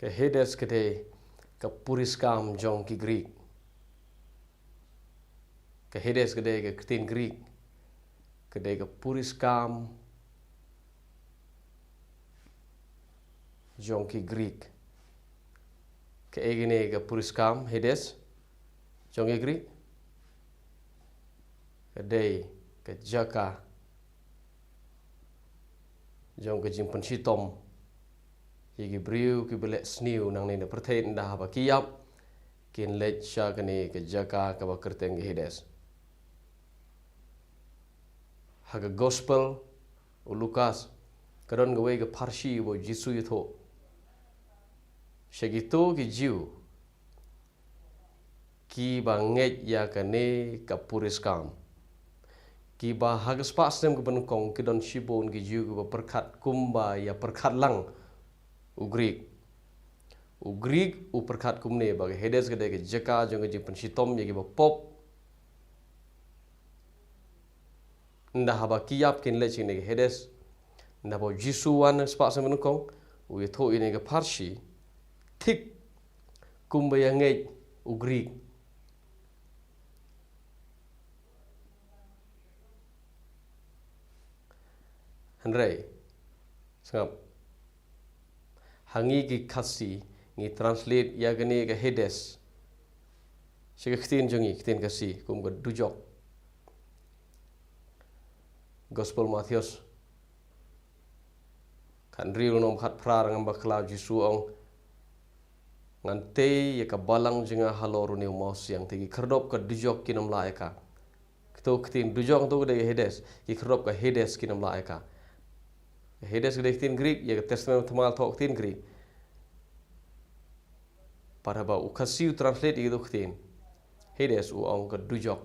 ke Hades kede ke Puriskam jong ki Greek ke Hades kede ke ketin Greek kede ke Puriskam jong ki Greek ke egine ke Puriskam Hades jong ki Greek kede ke Jaka jong ke jimpen sitom Yigi briu ki belek sniu nang ni pertain dah ba kiap kin lech sha kani ke Jaka ka ba kerteng ki Hades haga gospel u Lukas kadon gawe ke Parsi bo Jisu yutho shagito ki jiu ki ba nget ya kane ka Puriskam ki ba haga spa sem ke benukong ki don shibon ki jiu ki ba perkat kumba ya perkat lang u Greek u perkat kumne bagi Hades gede ke Jaka jong ke jimpen sitom ya ki ba pop nda haba kiap kin leching ne ke Hades nda bo Jisu wan spa sem benukong u yutho ini ke Parsi tik kumba ya nget u Greek Henry sengap hangi ki kasi ngi translate ya gani ke Hades siga ktin jongi ktin kasi kum ga dujok Gospel Matthews kan riu nom khat prar ngam bakla Jisu ong ngante ya ka balang jenga haloru ni mos yang tegi kerdop ka dujok kinom laeka kto ktin dujok to de Hades ki kerdop ka Hades kinom laeka Hades gede ktin Greek ya ke testament thamal thok ktin Greek para ba ukasiu translate itu ktin Hades u ong ka dujok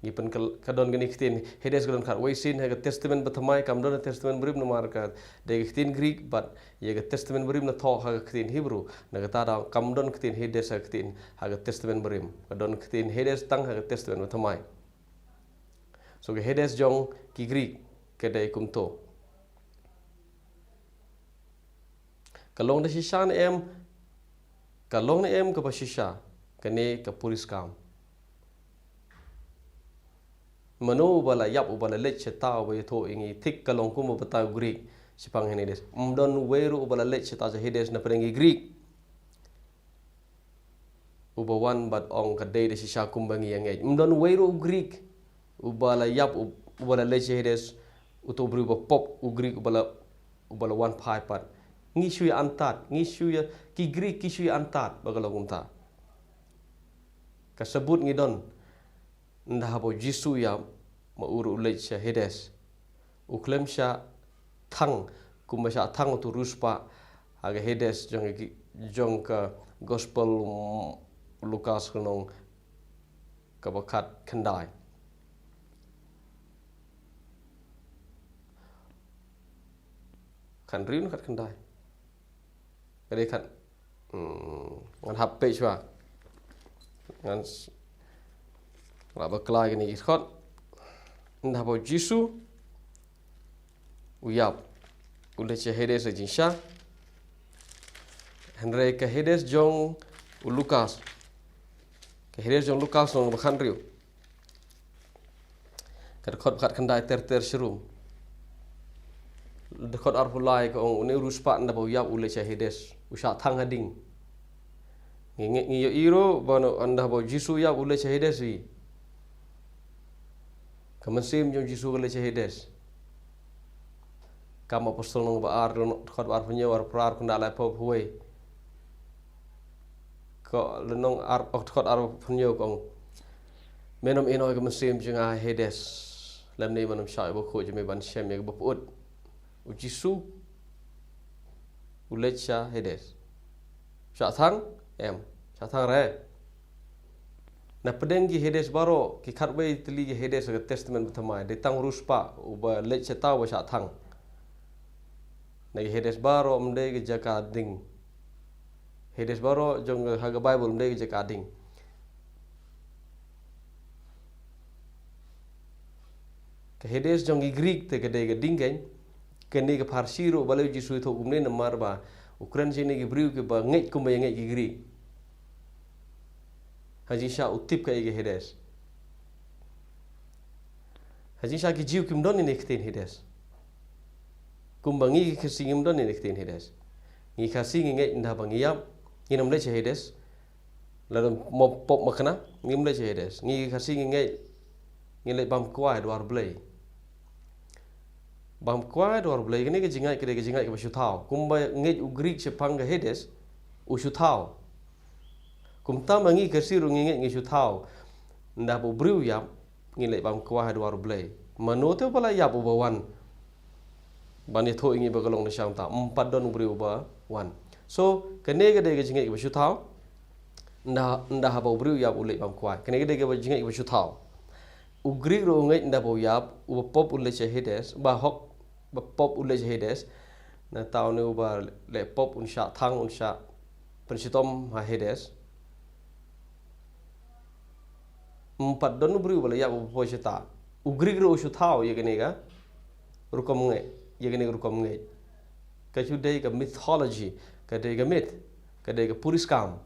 gipen kadon gani ktin Hades kadon khat waisin ha testament bathamai kam don testament berim na marka de ktin Greek but ye testament berim na thok ha ktin Hebrew na ta da kam don ktin Hades ha ktin ha testament berim kadon ktin Hades tang ha testament bathamai so ke Hades jong ki Greek kedai kumto kalong da shisha na em kalong na em ka ba shisha kane ka Puriskam mano bala yap ubala lech ta ba yatho ingi thik kalong kum bata Greek sipang Hades umdon weru ubala lech ta ja Hades na prengi Greek ubawan bat ong ka dei de shisha kumbangi yang umdon weru Greek ubala yap ubala lech Hades uto berubah pop u Greek ubala one pie part ngisu ya antat ngisu ya ki Greek kisu ya antat bagalong ta kasebut ngidon ndah bo Jisu ya mauru lech Hades uklem sha thang kumbasha thang tu ruspa aga Hades jong ka gospel Lukas kanong kabakat kendai kan riu kat kendai kade kat ngan HP chwa ngan la baklai ni khot ndah bo Jisu uyap ule che Hades jinsha Henry ke Hades jong Lukas ke Hades jong Lukas nong bakhan riu kat khot kat kendai ter serum dekot arpulai ko uni ruspa nda bo yap ule che Hades usha thang hading ngi iro bono anda bo Jisu yap ule che Hades wi kamansim jong Jisu ule che Hades kam apostol nong ba ar khot ar punyo ar prar kunda la po huai ko lenong ar khot ar punyo ko menom inoi kamansim jenga Hades lam ni manum sha bo kho jeme ban shem ye bo put u Jisu ulecha Hades sha thang em sha thang re na pedengi Hades baro ki khatwei tli ge Hades ga testament bathamai de tang ruspa uba lecha ta wa sha thang na Hades baro mde ge jaka ding Hades baro jong ha ga Bible mde ge jaka ding ke Hades jong gi Greek te ge de ge ding gen kene ke Parsi ro balai ji sui thok kumne namar ba Ukraine sini ke briu ke ba ngai kum ba ngai ke Greek haji sha utip ka ke hedes haji sha ki jiu kim don ni nekten hedes kumbangi ke singim don ni nekten hedes ngi kasi ngai nda bang yam ngi nam le che hedes lalu mo pop makna ngi mle che hedes ngi kasi ngai ngi le bam kwa dwar blai bam kwa dor blai gini ke jingai ke basu thau kumba ngai u Greek se pang ke hedes u su thau kum ta mangi ke siru ngi su thau nda bo briu yap ngi le bam kwa dor blai manote pala yap u bawan bani tho ingi bagalong na shang ta empat don briu ba wan so kene ke de ke jingai ke basu thau nda ha bo briu yap u le bam kwa kene ke de ke jingai ke basu thau u Greek ro ngai nda bo yap u pop u le che hedes ba hok pop ulai hedes na tau ne uba le pop unsha thang unsha pensitom ha hedes empat don beri ubala ya bo cheta ugri gro ushu thau ye gene ga rukom nge ye gene rukom nge ka chu dei ga mythology ka dei ga myth ka dei ga puriskam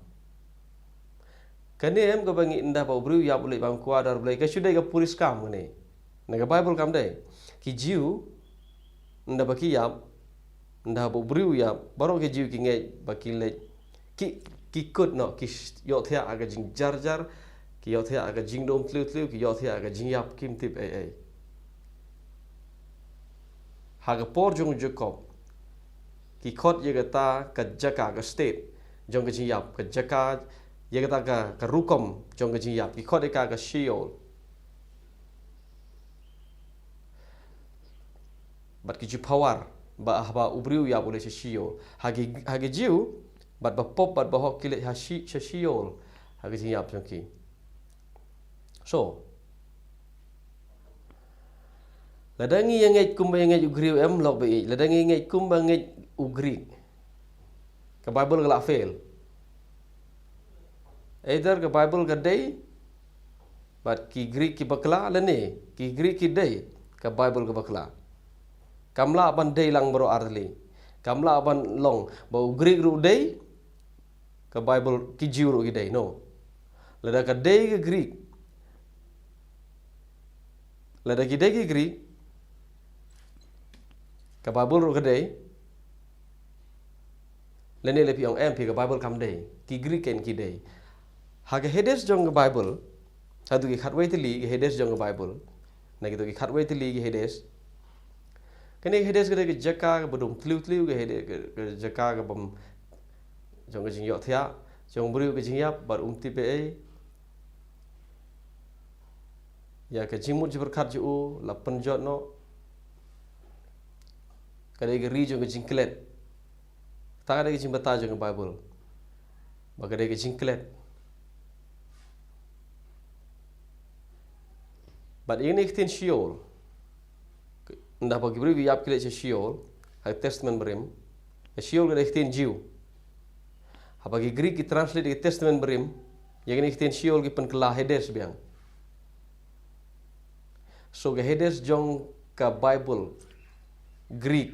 ka ne em ga bangi inda ba beri ya ulai bang kwa dar ulai ka chu dei ga puriskam ne na ga bible kam dei ki jiu nda baki yap nda bo briu yap baro ke jiu ki ngai baki le ki kut no ki yo thia aga jing jar jar ki yo thia aga jing dom tlu tlu ki yo thia aga jing yap kim tip ai haga por jong jacob ki khot ye gata ka jaka ga state jong ga jing yap ka jaka ye gata ka rukom jong ga jing yap ki khot ka shiol bat ki power ba ubriu ya boleh sesio hagi jiu bat ba pop bat ba hok kile hashi sesiol hagi jing yap jongki so ladangi yang ngai kum yang ngai ugriu em lok be ladangi ngai kum ba ngai ugri ka bible galak fail either ka bible ga dei bat ki greek ki bakla lene ki greek ki dei ka bible ga bakla kamla aban day lang baro arli kamla aban long ba Greek ru day ka Bible ki jiu ru day no lada ka day ke Greek lada ki day ke Greek ka Bible ru ka day lene le pi ong em pi ka Bible kam day ki Greek ken ki day ha ka hedes jong ka Bible hadu ki khatwai ti li ki hedes jong ka Bible na ki to ki khatwai ti li ki hedes kene hedes gede jaka ga bodum tliu tliu ga hede ga jaka ga bam jong ga jing yo thia jong briu ga jing yap bar ti pe ya ka jimut jiber khat ju la penjot no kade ga ri jong ga jing klet ta ga jing bata jong ga bible ba kade ga jing klet but ini ikhtin shiol nda bagi beri yap kile shiol ha testament berim shiol ga ikhtin jiu ha bagi Greek ki translate ke testament berim yang ini ikhtin shiol ki pen kala hedes biang so ga hedes jong ka Bible Greek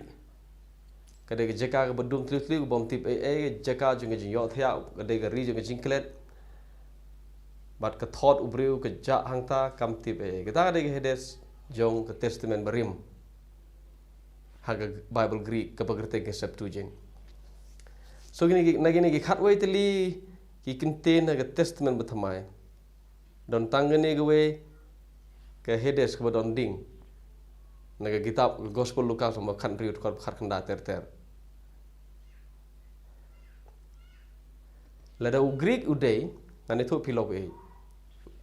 kada ga jaka ga bedum tlu tlu bom tip jaka jong ga jing yo thia kada ga ri jong ga jing klet bat ka thot ubriu ka ja hangta kam tip kita ada ga hedes jong ka testament berim haga Bible Greek ka pagerte ke Septuagint so gini nagini ki khatwai teli ki contain haga testament bethamai don tangane gawe ka hedes ka don ding naga kitab gospel Lukas ma khan riut kor khat khanda ter lada u Greek uday nani thu pilok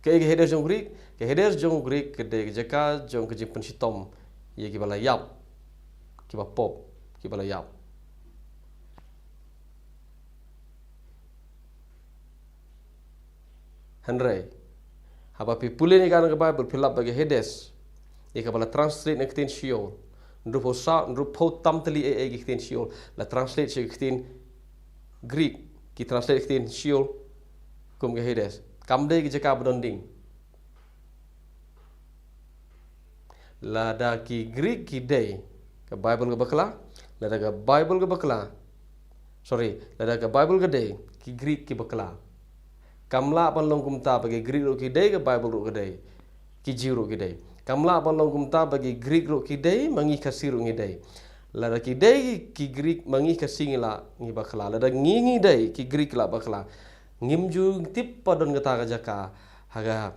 ke hedes jong Greek ke hedes jong Greek ke de jaka jong ke jing pensitom ye ki bala yap ki ba pop ki bala yap Henry haba pi pule ni kan ke Bible fill up bagi hedes ye ka bala translate na kitin shiol ndrupo sa ndrupo tamtali ki kitin shiol la translate shi kitin Greek ki translate kitin shiol kum ke hedes kamde ki jaka bonding la da ki Greek ki day ke Bible ke bakla, lada ke Bible ke bakla. Sorry, lada ke Bible gede, ki Greek ki bakla. Kamla pan long kumta bagi Greek ro ki day ke Bible ro gede, ki jiru ki day. Kamla pan long kumta bagi Greek ro ki day mangi kasiru ngi day. Lada ki day ki Greek mangi kasingila ngi bakla. Lada ngi day ki Greek la bakla. Ngimju tip padon gata ka jaka haga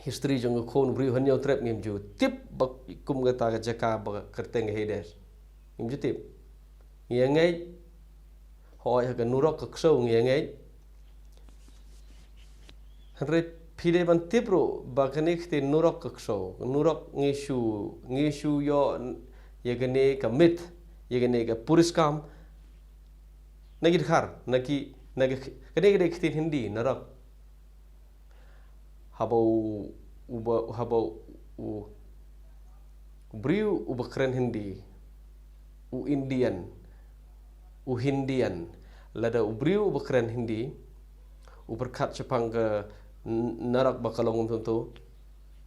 history jong khon bri hanyo trap ngimju tip bak kum gata ka jaka ba kerteng hedes. Ngimju tip. Ngiangai hoi haga nurok kakso ngiangai. Henry pide ban tipro ba kanik te nurok kakso nurok ngishu yo yegane ka mit yegane ka puriskam nagi khar nagi kene kitin Hindi narak habau briu ubakren Hindi Indian Hindian lada briu ubakren Hindi uberkat Jepang ke narak bakalong tentu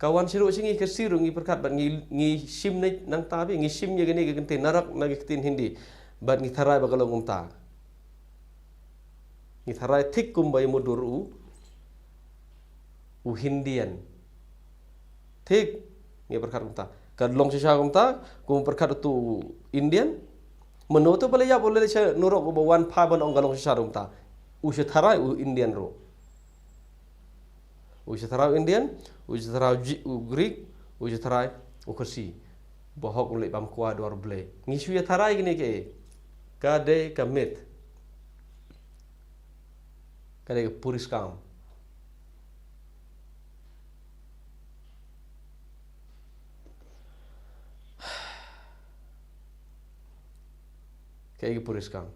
kawan siru singi ke siru ngi berkat bat ngi sim nang tabi ngi sim ya gini gente narak nagi kitin Hindi bat ngi tarai bakalong ta ngi tarai tik kumbai mudur Hindian tik ngi berkat kumta kadlong sisa kumta kum berkat tu Indian menu tu boleh ya boleh saya nurok bawan paban onggalong sisa kumta usah tarai Indian ro usah tarai Indian usah tarai Greek usah tarai Kursi bohok ulek bam kuah dua boleh ngisu ya tarai gini ke kade kamit kade puriskam kade puriskam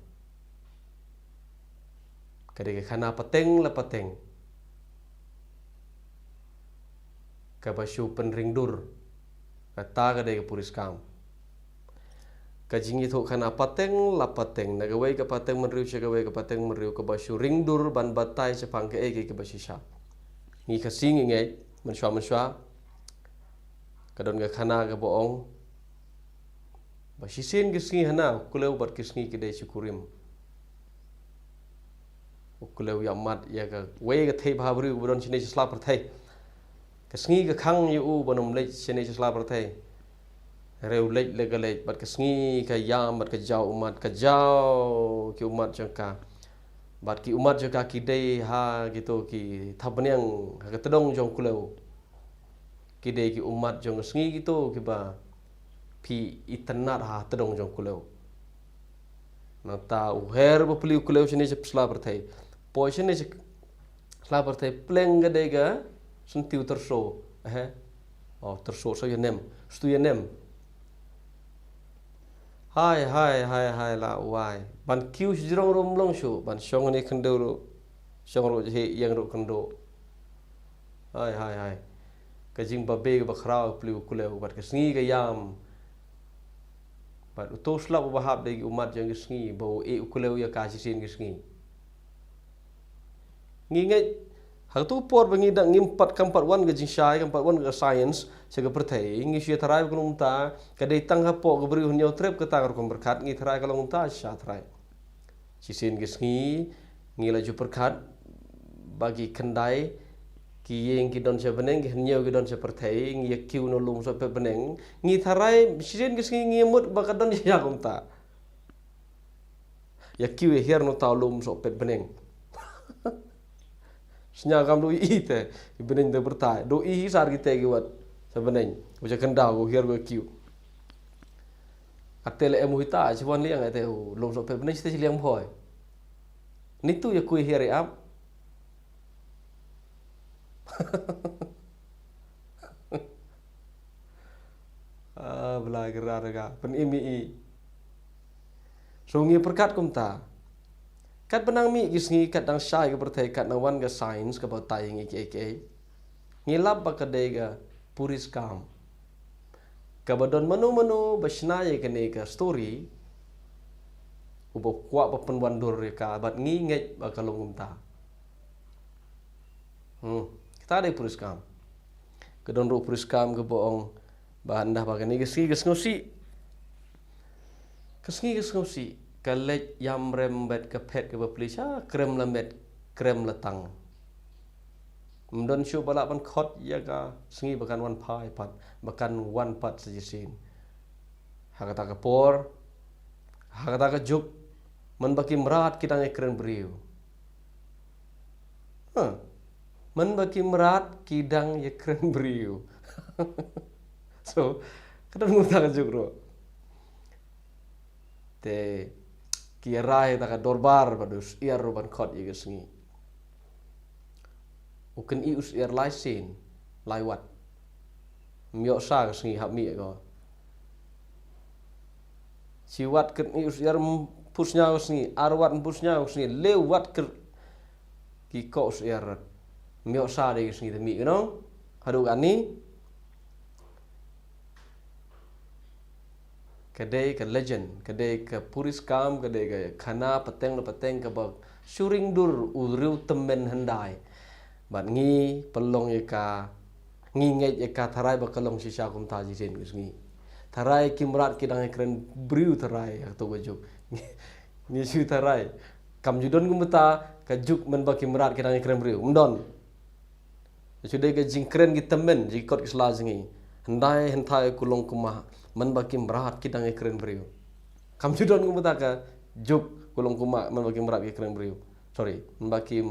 kade khana pateng la pateng kabasyu penringdur kata kade puriskam kajingi thu khana pateng la pateng nagawai ka pateng menriu chagawai ka pateng menriu kabasyu ringdur ban batai sepang ke basisha ngi kasing ngai menswa kadon ga khana ga boong basisin gisngi hana kuleu bat kisngi kide syukurim kuleu yamat ya ga wei ga thei bhabri ubron chine sla perthai kasngi ga khang yu banom lech chine sla perthai reu lech le ga lech bat kasngi ka yam bat ka jau umat ka jau ki umat jangka bat ki umat jangka ki dei ha gitu ki thabnyang ha tedong jong kuleu ki dei ki umat jong sngi gitu ki ba pi itanat ha tedong jong kuleu na ta uher bo pli kuleu chine sla perthai po chine sla perthai pleng ga dei ga suntiu terso terso so yenem stu yenem hai la wai ban kiu jirong rom long shu ban shong ne khndo ro shong ro he yang ro khndo hai kajing ba be ba khrao pli kuleu bat kasngi ga yam bat utosla ba hab de umat jang sngi bo kuleu ya ka sin sngi ngingai hal tu por bangi dak ngimpat kampat wan ga jinsai kampat wan ga science sega perthai ngi sia tharai kulung ta ka dei tang hapo ga bri hunyau trep ka tar kom berkat ngi tharai kalong ta sya tharai sisin ge sngi ngi la ju perkat bagi kendai ki yeng ki don se beneng ki hunyau ki don se perthai ngi kiu no lum so pe beneng ngi tharai sisin ge sngi ngi mut ba ka don ya kom ta ya kiu her no ta lum so pe beneng senyagam do ite ibening de bertai do i sar kita giwat sebeneng uja kendau go hier go kiu atele emuhita chwan liang ate long so pe beneng ste liang phoi nitu ya kui here up bela geraraga pen imi songi perkat kumta kat benang mi gisngi kat dang syai ke pertai kat nang wan ga science ke batai ngi ke ngilap ba kadai ga puriskam ka badon manu basna ye kene ka story ubo kwa ba penwandur ka bat ngi nget ba kalong ta kita ada puriskam kedon ro puriskam ke boong ba andah ba kene gisngi gisngosi Kesengi kesengsi kalej yam rembet kepet ke beplisha krem lamet krem letang. Mdon syu balak pan khot ya ka sengi bakan wan pai pat bakan wan pat sejisin. Hakata ke por hakata ke juk man baki merat kita ngekren beriu. Man baki merat kidang ye keren beriu. So, kadang ngutang juk ro. Te kirai ta ka dorbar badus iar roban khot ye sengi. Uken ius iar laisin laiwat. Miok sa sengi hap mi ko. Siwat ken ius iar pusnya sengi arwat pusnya sengi lewat ke ki ko iar miok sa de sengi te mi no. Hadu ani kedai ke legend, kedai ke puriskam, kedai ke khana pateng ke bag syuring dur uriu temen hendai. Bat ngi pelong eka ngi ngai eka tharai bakalong sisa kum ta jisin ngi. Tharai kimrat kidang ekren briu tharai to gojuk. Ngi syu tharai. Kam judon gumta ka juk men ba kimrat kidang ekren briu. Mdon. Sudai ke jingkren gi temen jikot isla zingi. Hendai hentai kulong kumah man baki merat kidang ekren beriu. Kam judon ngumta ka juk kulong kuma man baki merat ekren beriu. Sorry, man baki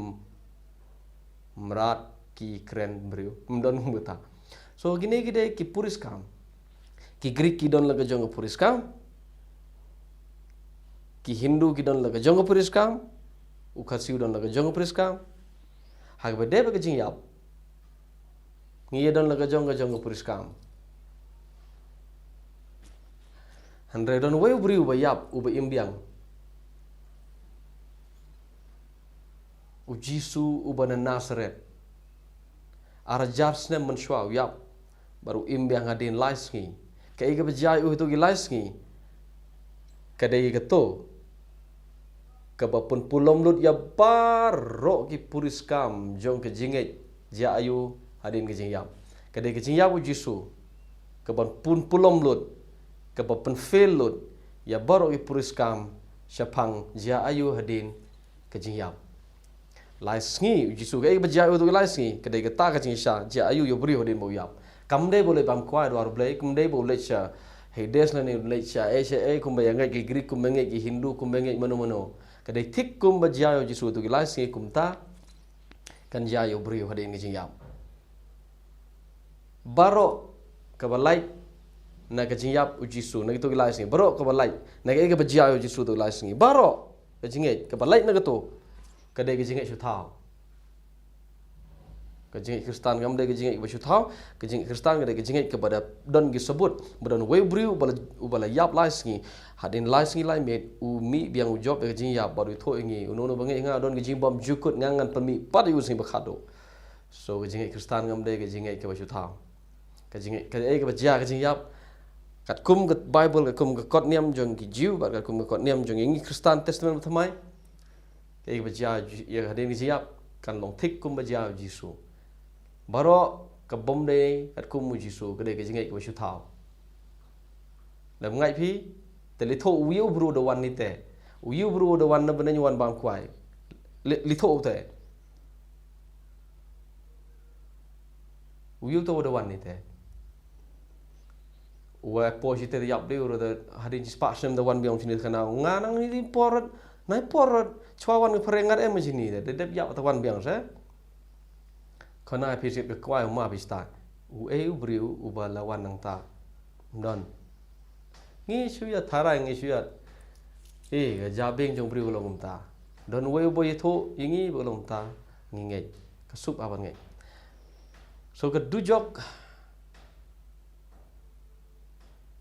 merat ki kren beriu. Mdon ngumta. So gini gide ki puriskam. Ki Greek kidon laga jong puriskam. Ki Hindu kidon laga jong puriskam. Ukasi udon laga jong puriskam. Hag bede ba jing yap. Ngi don laga jong puriskam. Handre don way beri uba yap uba imbiang. Ujisu uba na Nazaret. Ara jabsne menshwa yap baru imbiang hadin laisngi. Kai ga bejai itu gi laisngi. Kadai ga to. Kabapun pulom lut ya baro ki puriskam jong ke jinget ja ayu hadin ke jingyap. Kadai ke jingyap ujisu. Kaban pun pulom lut kapapen felut ya baru ipuriskam syapang jia ayu hadin kejingyap. Laisngi jisu ga bejia tu laisngi kedai kata kejing sya jia ayu yo beri hadin boyap. Kamde boleh bam kwai dua blai kamde boleh sya hedes na ni boleh sya asia kumbayangai ki Greek kumbangai ki Hindu kumbangai mano-mano. Kedai tik kum bejia yo jisu tu laisngi kumta kan jia yo beri hadin kejingyap. Baru kabalai na kejingyap ujisu na gitu gilais ni baro ka balai na ke bejia ujisu tu gilais ni baro kejinget ka balai na gitu kadai kejinget su thau kejinget Kristen ngam dai kejinget ba su thau kejinget Kristen kadai kejinget kepada don disebut badon we briu ubala yap lais ni hadin lais ni lai met umi biang ujob kejingyap baru tho ngi unono bangai nga don kejing bom jukut ngangan pemi pad yu sing bakhado so kejinget Kristen ngam dai kejinget ke ba su thau kejinget kadai ke bejia kejingyap kat kum kat Bible kat kum kat niam jong ki Jew kat kum kat niam jong ingi Kristen Testament thamai ke bejia ya hadin ki siap kan long thik kum bejia Jisu baro ka bom de kat kum Jisu ke de ke jingai ke su thau lam ngai phi te li tho wiu bru de wan ni te wiu bru de wan na ban wan bang kwai li tho te wiu to de wan ni te wa posite de yap de ro de hadin spa sem de wan biong sini kana nganang ni porot nai porot chwawan ke perengat em sini de de yap ta wan biang sa kana pisip de kwai ma pista u briu u ba lawan nang ta don ngi suya thara ngi suya ga jabeng jong briu long ta don we boy tho ingi bolong ta ngi ngai kasup aban ngai so ke dujok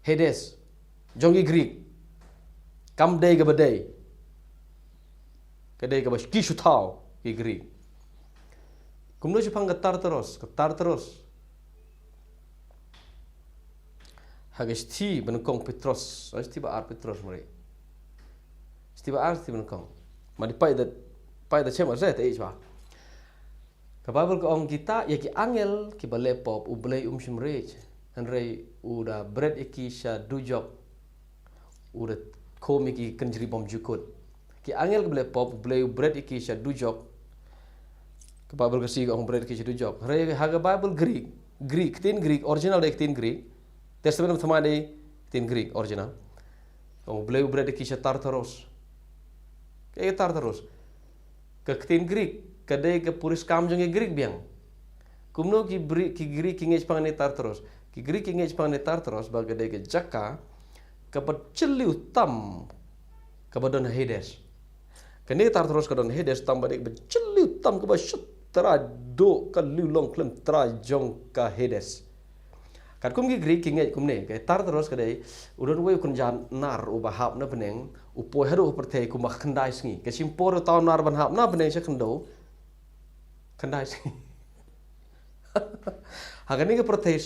Hades, jongi Greek, kam day ke badai, kedai ke bas kisu tau ki Greek. Kemudian Jepang getar terus. Hagas ti benekong Petros, hagas ti ba Petros mari. Sti ba ti benekong. Madi pai da cema saya te ichwa. Ka Bible ko ong kita ya ki angel ki balepop u blai simrej. Henry udah bread iki sya dujok udah ko mi ki kanjri bom jukut ki angel ble pop ble bread iki sha dujok ke Bible kasi ong bread ki sha dujok re haga Bible Greek tin Greek original de tin Greek testament thama de tin Greek original ong ble bread ki sha Tartaros ke Tartaros ke tin Greek ke de ke puris kam jong Greek biang kumno ki Greek ki ngej pang ne Tartaros ki Greek ki ngej pang ne Tartaros baga de ke jaka kapaciliu tam kabadon Hades kani Tartaros kadon Hades tam badik baciliu tam ka tra do ka liu long klem tra jong ka Hades kat kum ki Greek ki ngej kumne ke Tartaros kadai udon we kun jan nar u bahap na beneng upo hadu pertei ku mak kendai sngi ke simpor taw nar ban hap na beneng se kendo kendai sngi hagani ke pertei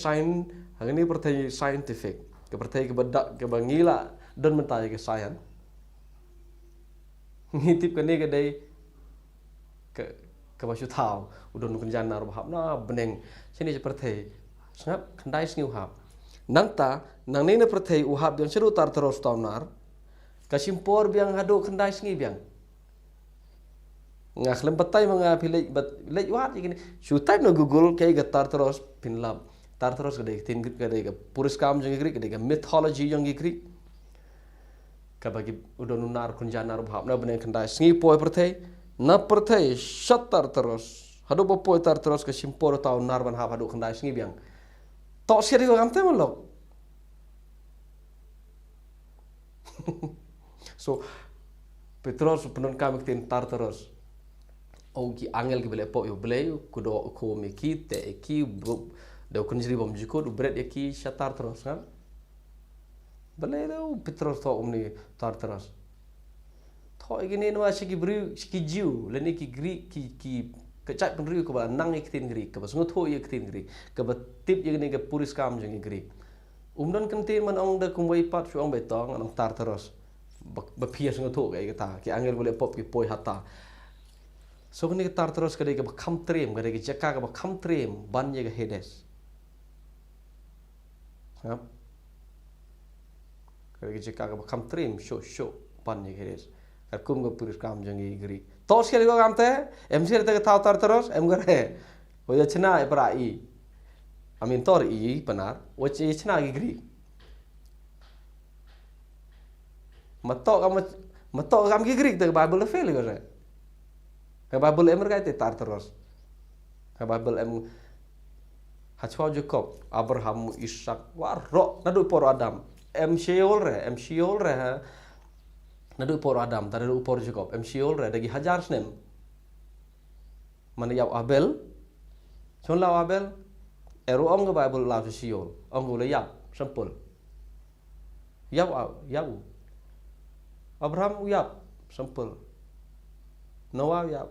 hagani pertei scientific ke pertei ke bedak ke bangila don mentai ke sayan ngitip ke ne ke dai ke basu tau udon kun janar bahap na beneng sini je pertei sangap kendai sngi uhap nangta nang ne pertei uhap yang seru Tartaros taunar kasimpor biang hado kendai sngi biang ngak lem petai manga pilih lej wat igini su type no Google ke ga Tartaros pinlab Tartaros gede tin gede ke puris kam jong Greek gede ke mythology jong Greek ka bagi udon unar kunjanar bhap na bene khandai sngi poi perthei na perthei shat Tartaros hado bo poi Tartaros ke simpor tau nar ban hap hado khandai sngi biang to seri ko gamte molok so Petros penon kam tin Tartaros ki angel ki bele po yo bele kudo ko me ki te ki do kunjri bom jiko do bread ki shatar Tartaros kan bele do Petros to umni Tartaros to igini no asi ki bri ki jiu le ni ki Greek ki kecak penriu ko ba nang ik tin Greek ke basungo tho ik tin Greek ke ba tip igini ke puris kam jeng Greek umdon kentin man ong da kumwai pat su ong betong anong Tartaros ba pias ngo tho ke ta ki angel bele pop ki poi hata so kini Tartaros kadai ke bakam trem kadai ke jaka ke bakam trem ban ye ke Hades hap kadai ke jaka ke bakam trem show ban ye ke Hades kat kum ke puris kam jeng Greek tos ke kam te em sir te thau Tartaros em gare o ya chna e pra I amin tor I panar o chi chna ke Greek matok kam ke Greek te Bible fail ke ke Bible em kai te Tartaros ke Bible em hachwa Jacob Abraham Ishak waro nadu por Adam em Sheol re nadu por Adam tadu por Jacob em Sheol re dagi hajar snem man yaw Abel chon law Abel eru ong ke Bible law Sheol ong le yap sampul yaw Abraham yap sampul Noah yap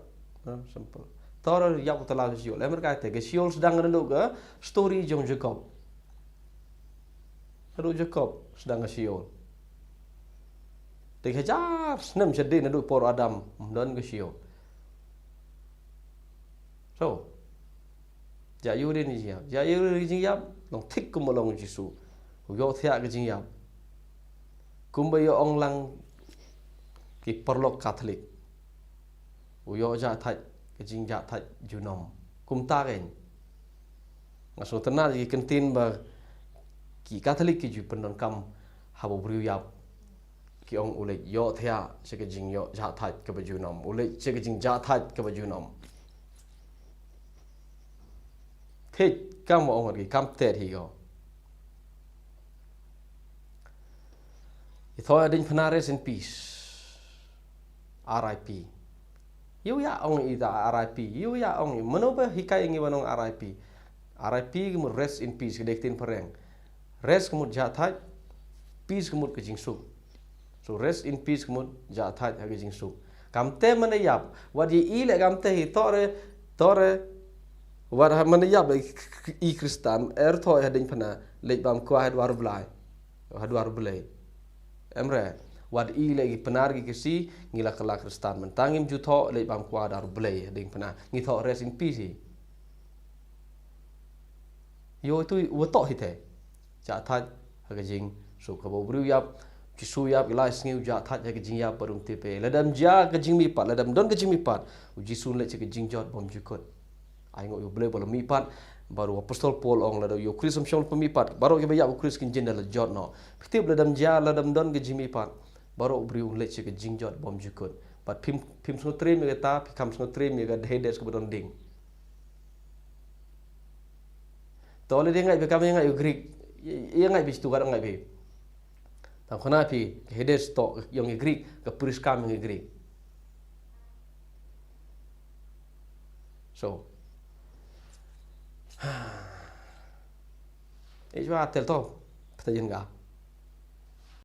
simple tor yap tala Sheol em kai te ke Sheol sedang ndu ke story jong Jacob ndu Jacob sedang ke Sheol te hajar snem jadi ndu por Adam don ke Sheol so jayu din ni yap long thik kum long Jisu yo thia ke jing yap kum ba yo ong lang ki perlok Catholic uyo ja thaj ke jing ja thaj junom kum ta ken ngaso tena ki kentin ba ki Catholic ki ju pendon kam habo briu yap ki ong ule yo thea se ke jing yo ja thaj ke ba junom ule se ke jing ja thaj ke ba junom thej kam ong ki kam te hi go ithoya din panares in peace RIP you ya ong ida RIP you ya ong manoba hikai ngi wanong RIP kemud rest in peace kedektin pereng rest kemud jathaj peace kemud ke jingsu so rest in peace kemud jathaj ha ke jingsu kamte mane yap wadi ile kamte hi tore wad mane yap I Kristan tho ha ding phana lej bam kwa hadwar blai emre wad I lagi penar gi kesi ngila kala Kristan mentangim jutho le bam kwa dar blay ding pena ngi tho rest in peace yo tu wo to hi the cha tha ha ga jing su ka bo bru yap Jisuyap ilai sengiu ja that ya ke jingyap parum tepe. Ladam ja ke jing mi pat, ladam don ke jing mi pat. Jisun le ke jing jot bom jukot. Ai ngo yo boleh boleh mi pat baru apostol Paul ong ladam yo Kristum syol pemi pat. Baru ke bayak Kris kin jenda la jot no. Pitip ladam ja ladam don ke jing mi pat. Baru beri ung le ke jing jot bom jukot. Pat pim snotre mi ta pikam snotre mi ga hedes ke bodon ding. Tole dia ngai bekam ngai Greek. Ia ngai bis tu kadang ngai be. Tang khona pi hedes to yang Greek ke puris kam yang Greek. So Ejwa tel to petajen ga.